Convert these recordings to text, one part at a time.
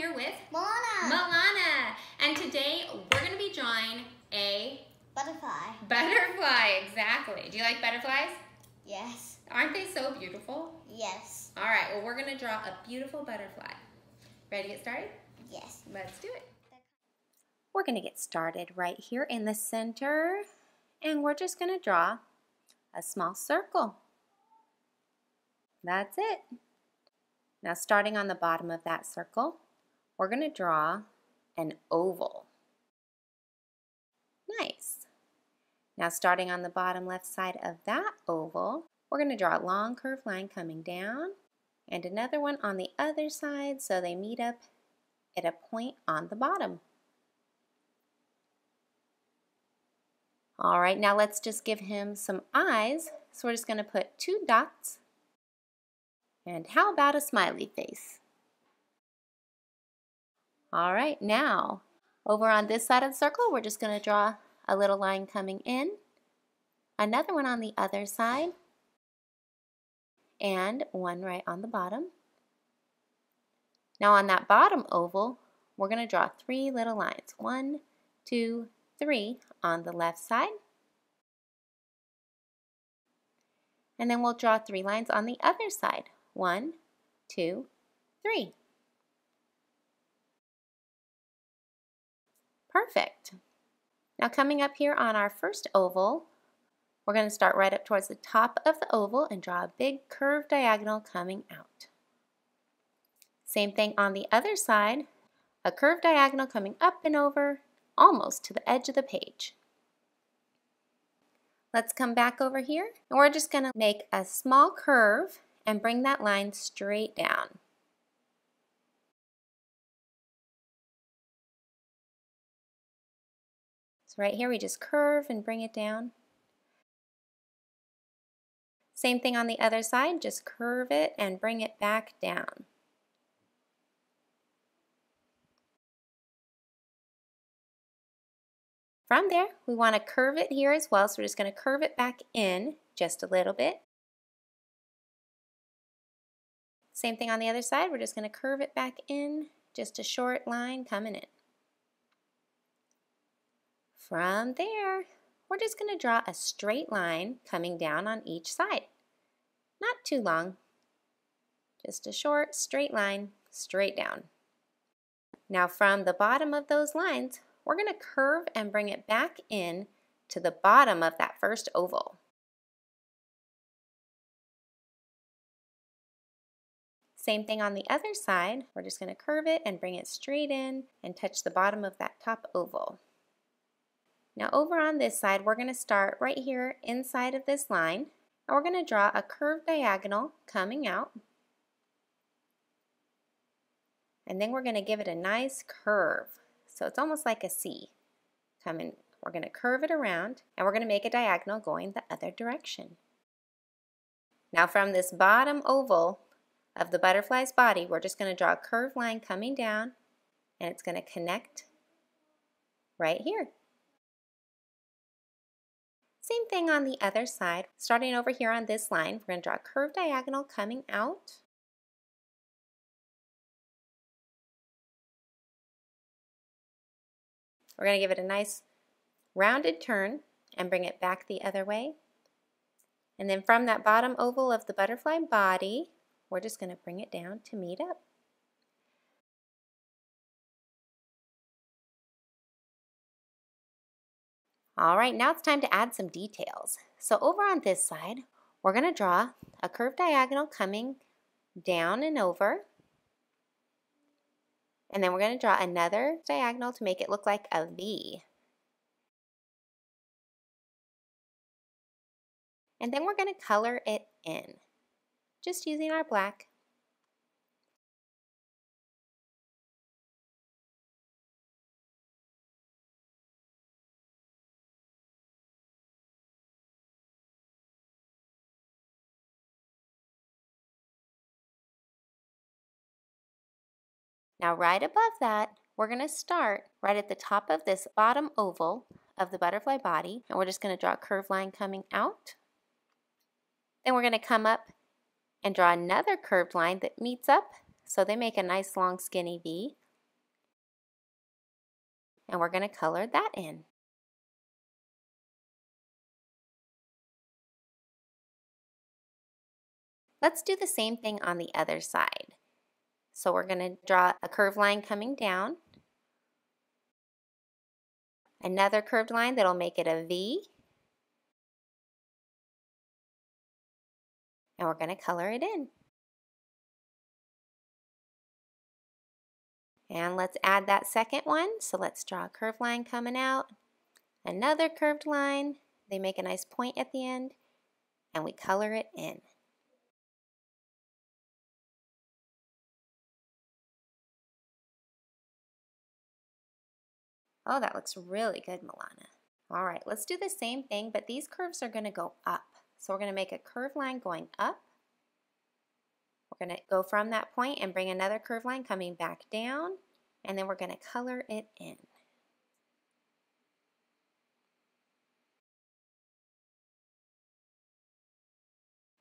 here with Moana. And today we're going to be drawing a Butterfly. Butterfly, exactly. Do you like butterflies? Yes. Aren't they so beautiful? Yes. All right, well, we're going to draw a beautiful butterfly. Ready to get started? Yes. Let's do it. We're going to get started right here in the center, and we're just going to draw a small circle. That's it. Now, starting on the bottom of that circle, we're going to draw an oval. Nice. Now, starting on the bottom left side of that oval, we're going to draw a long curved line coming down and another one on the other side so they meet up at a point on the bottom. All right, now let's just give him some eyes. So we're just going to put 2 dots. And how about a smiley face? All right, now over on this side of the circle, we're just going to draw a little line coming in, another one on the other side, and one right on the bottom. Now on that bottom oval, we're going to draw 3 little lines. 1, 2, 3 on the left side. And then we'll draw 3 lines on the other side. 1, 2, 3. Perfect. Now coming up here on our first oval, we're going to start right up towards the top of the oval and draw a big curved diagonal coming out. Same thing on the other side, a curved diagonal coming up and over, almost to the edge of the page. Let's come back over here, and we're just going to make a small curve and bring that line straight down. So right here we just curve and bring it down. Same thing on the other side, just curve it and bring it back down. From there, we want to curve it here as well, so we're just going to curve it back in just a little bit. Same thing on the other side, we're just going to curve it back in, just a short line coming in. From there, we're just going to draw a straight line coming down on each side. Not too long, just a short straight line straight down. Now from the bottom of those lines, we're going to curve and bring it back in to the bottom of that first oval. Same thing on the other side, we're just going to curve it and bring it straight in and touch the bottom of that top oval. Now over on this side, we're going to start right here inside of this line, and we're going to draw a curved diagonal coming out. And then we're going to give it a nice curve. So it's almost like a C. We're going to curve it around, and we're going to make a diagonal going the other direction. Now from this bottom oval of the butterfly's body, we're just going to draw a curved line coming down, and it's going to connect right here. Same thing on the other side. Starting over here on this line, we're going to draw a curved diagonal coming out. We're going to give it a nice rounded turn and bring it back the other way. And then from that bottom oval of the butterfly body, we're just going to bring it down to meet up. All right, now it's time to add some details. So over on this side, we're going to draw a curved diagonal coming down and over. And then we're going to draw another diagonal to make it look like a V. And then we're going to color it in, just using our black. Now right above that, we're going to start right at the top of this bottom oval of the butterfly body, and we're just going to draw a curved line coming out. Then we're going to come up and draw another curved line that meets up, so they make a nice long skinny V. and we're going to color that in. Let's do the same thing on the other side. So we're going to draw a curved line coming down, another curved line that'll make it a V, and we're going to color it in. And let's add that second one. So let's draw a curved line coming out, another curved line. They make a nice point at the end, and we color it in. Oh, that looks really good, Milana. All right, let's do the same thing, but these curves are going to go up. So we're going to make a curved line going up. We're going to go from that point and bring another curved line coming back down, and then we're going to color it in.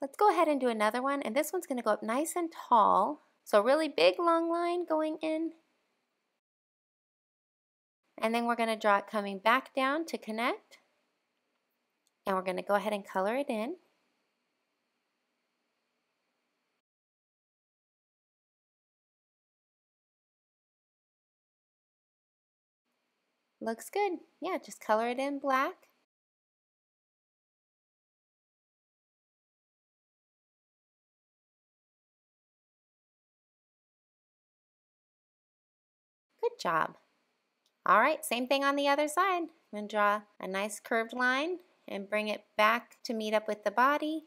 Let's go ahead and do another one, and this one's going to go up nice and tall. So a really big long line going in. And then we're going to draw it coming back down to connect. And we're going to go ahead and color it in. Looks good. Yeah, just color it in black. Good job. All right, same thing on the other side. I'm going to draw a nice curved line and bring it back to meet up with the body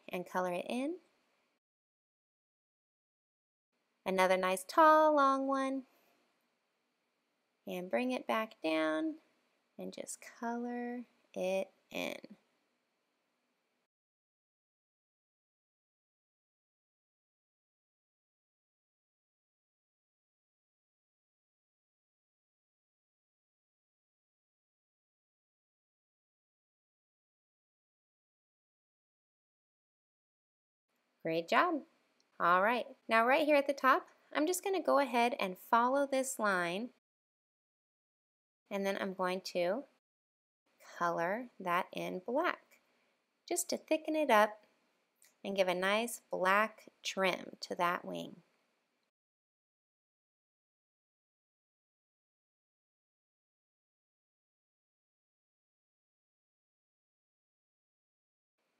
and color it in. Another nice tall long one, and bring it back down and just color it in. Great job. All right, now right here at the top, I'm just going to go ahead and follow this line, and then I'm going to color that in black just to thicken it up and give a nice black trim to that wing.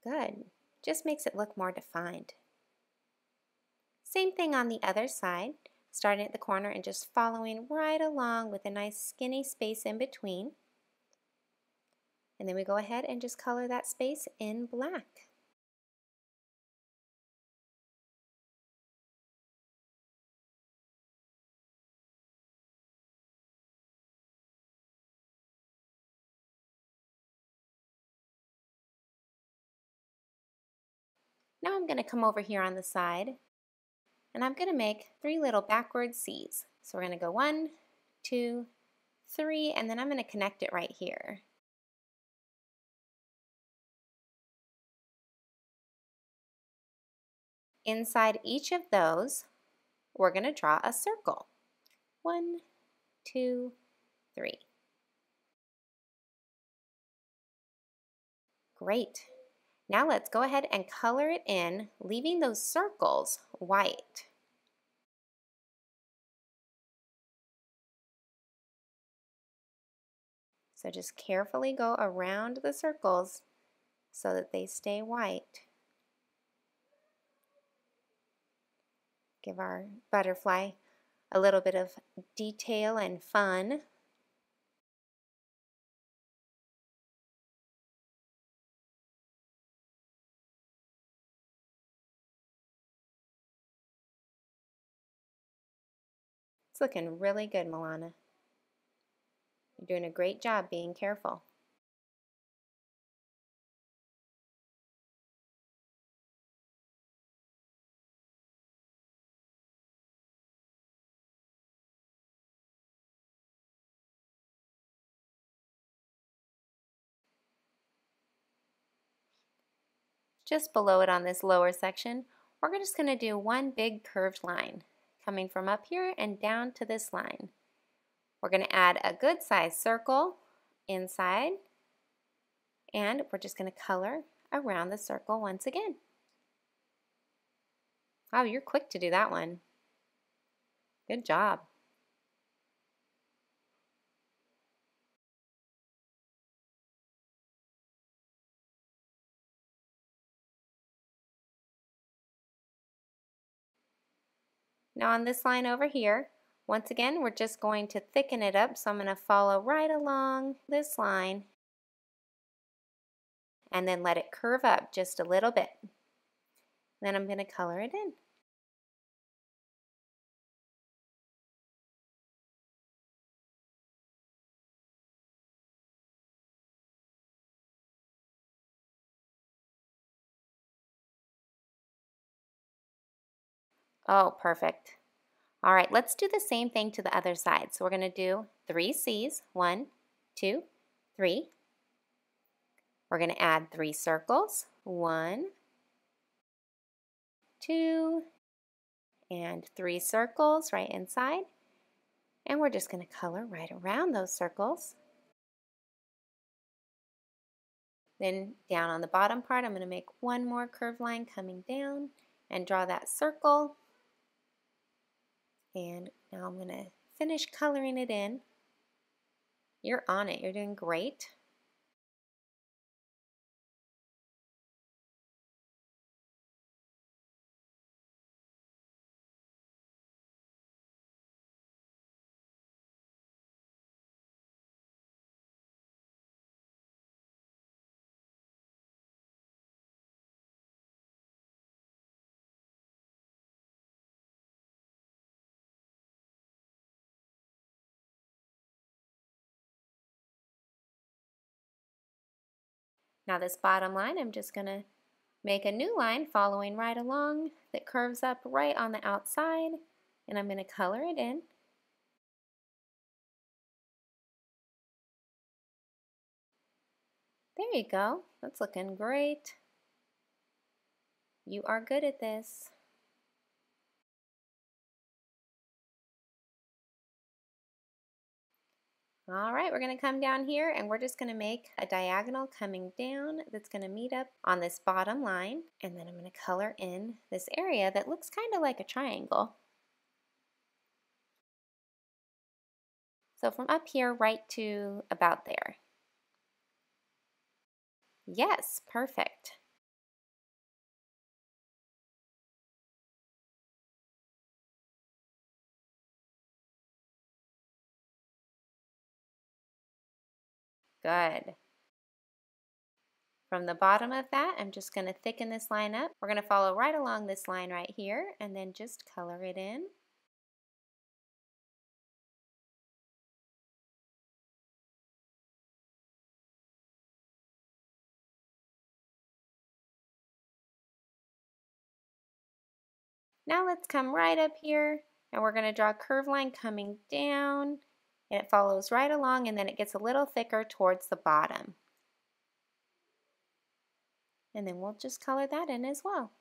Good. Just makes it look more defined. Same thing on the other side, starting at the corner and just following right along with a nice skinny space in between. And then we go ahead and just color that space in black. Now I'm going to come over here on the side, and I'm going to make 3 little backward C's. So we're going to go 1, 2, 3, and then I'm going to connect it right here. Inside each of those, we're going to draw a circle. 1, 2, 3. Great. Now let's go ahead and color it in, leaving those circles white. So just carefully go around the circles so that they stay white. Give our butterfly a little bit of detail and fun. It's looking really good, Milana. You're doing a great job being careful. Just below it on this lower section, we're just going to do one big curved line coming from up here and down to this line. We're going to add a good sized circle inside, and we're just going to color around the circle once again. Wow, you're quick to do that one. Good job. Now on this line over here, once again, we're just going to thicken it up. So I'm going to follow right along this line and then let it curve up just a little bit. Then I'm going to color it in. Oh, perfect. All right, let's do the same thing to the other side. So we're going to do 3 C's. 1, 2, 3. We're going to add 3 circles. 1, 2, and 3 circles right inside. And we're just going to color right around those circles. Then down on the bottom part, I'm going to make one more curved line coming down and draw that circle. And now I'm going to finish coloring it in. You're on it. You're doing great. Now this bottom line, I'm just going to make a new line following right along that curves up right on the outside, and I'm going to color it in. There you go. That's looking great. You are good at this. All right, we're going to come down here and we're just going to make a diagonal coming down that's going to meet up on this bottom line, and then I'm going to color in this area that looks kind of like a triangle. So from up here right to about there. Yes, perfect. Good. From the bottom of that, I'm just going to thicken this line up. We're going to follow right along this line right here and then just color it in. Now let's come right up here and we're going to draw a curved line coming down, and it follows right along and then it gets a little thicker towards the bottom. And then we'll just color that in as well.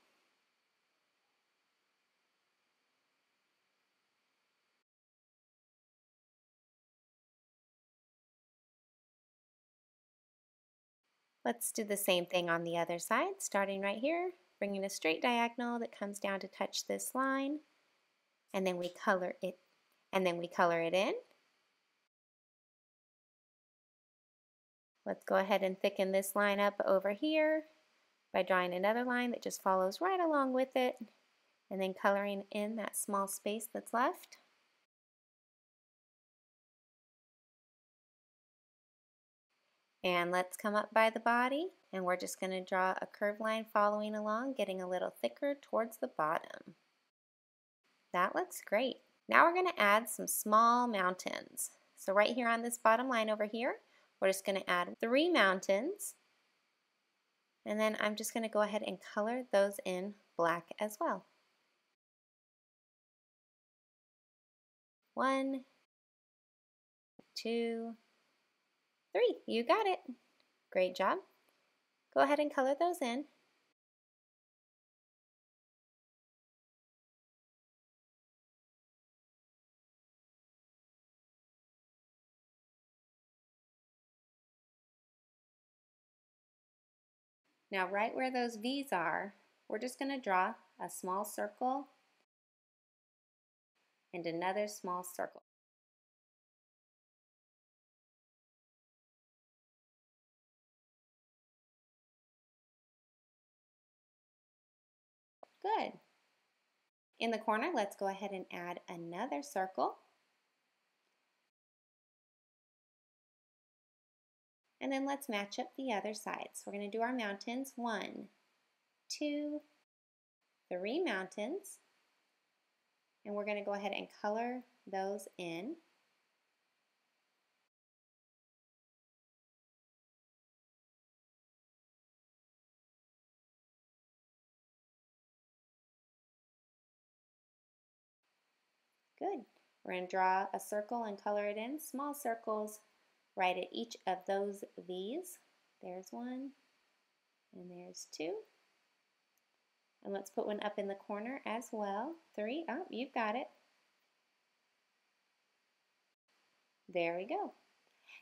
Let's do the same thing on the other side, starting right here, bringing a straight diagonal that comes down to touch this line, and then we color it in. Let's go ahead and thicken this line up over here by drawing another line that just follows right along with it, and then coloring in that small space that's left. And let's come up by the body, and we're just going to draw a curved line following along, getting a little thicker towards the bottom. That looks great. Now we're going to add some small mountains. So right here on this bottom line over here, we're just going to add 3 mountains. And then I'm just going to go ahead and color those in black as well. 1, 2, 3. You got it. Great job. Go ahead and color those in. Now right where those V's are, we're just going to draw a small circle and another small circle. Good. In the corner, let's go ahead and add another circle. And then let's match up the other sides. We're going to do our mountains. 1, 2, 3 mountains. And we're going to go ahead and color those in. Good. We're going to draw a circle and color it in. Small circles right at each of those V's. There's 1 and there's 2. And let's put one up in the corner as well. 3. Oh, you've got it. There we go.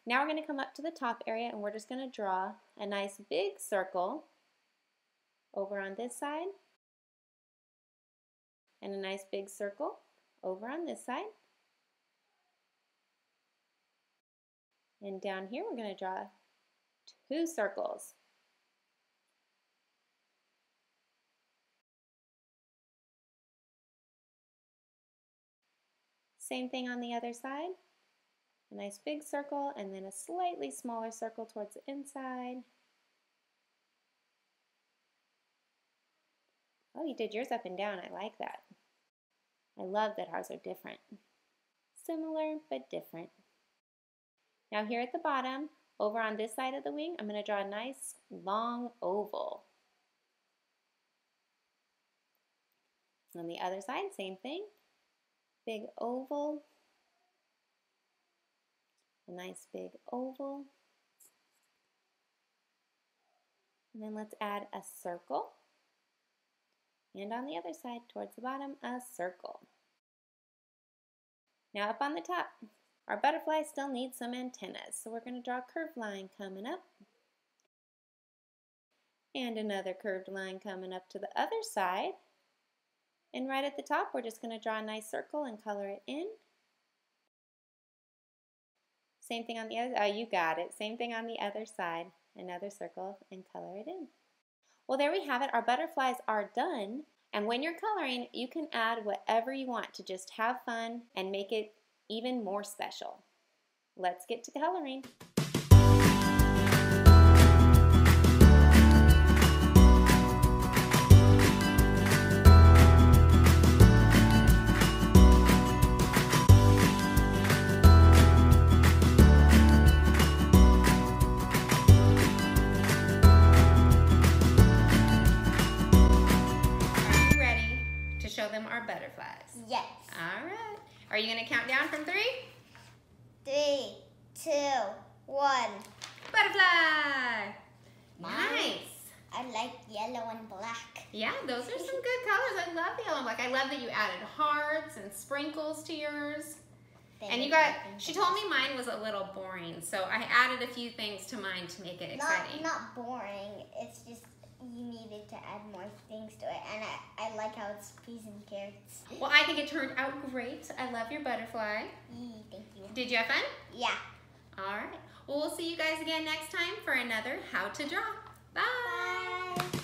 Now we're going to come up to the top area and we're just going to draw a nice big circle over on this side and a nice big circle over on this side. And down here we're going to draw 2 circles. Same thing on the other side. A nice big circle and then a slightly smaller circle towards the inside. Oh, you did yours up and down. I like that. I love that ours are different. Similar but different. Now here at the bottom, over on this side of the wing, I'm going to draw a nice long oval. On the other side, same thing. Big oval. A nice big oval. And then let's add a circle. And on the other side, towards the bottom, a circle. Now up on the top, our butterfly still needs some antennas, so we're going to draw a curved line coming up. And another curved line coming up to the other side. And right at the top, we're just going to draw a nice circle and color it in. Same thing on the other, you got it. Same thing on the other side. Another circle and color it in. Well, there we have it. Our butterflies are done. And when you're coloring, you can add whatever you want to just have fun and make it even more special. Let's get to coloring. Show them our butterflies. Yes. All right. Are you going to count down from 3? 3, 2, 1. Butterfly. Nice. I like yellow and black. Yeah, those are some good colors. I love the yellow and black. I love that you added hearts and sprinkles to yours. And you got, she told me mine was a little boring, so I added a few things to mine to make it exciting. Not boring. It's just you needed to add more things to it, and I like how it's peas and carrots. Well, I think it turned out great. I love your butterfly. Thank you. Did you have fun? Yeah. All right. Well, we'll see you guys again next time for another How to Draw. Bye. Bye.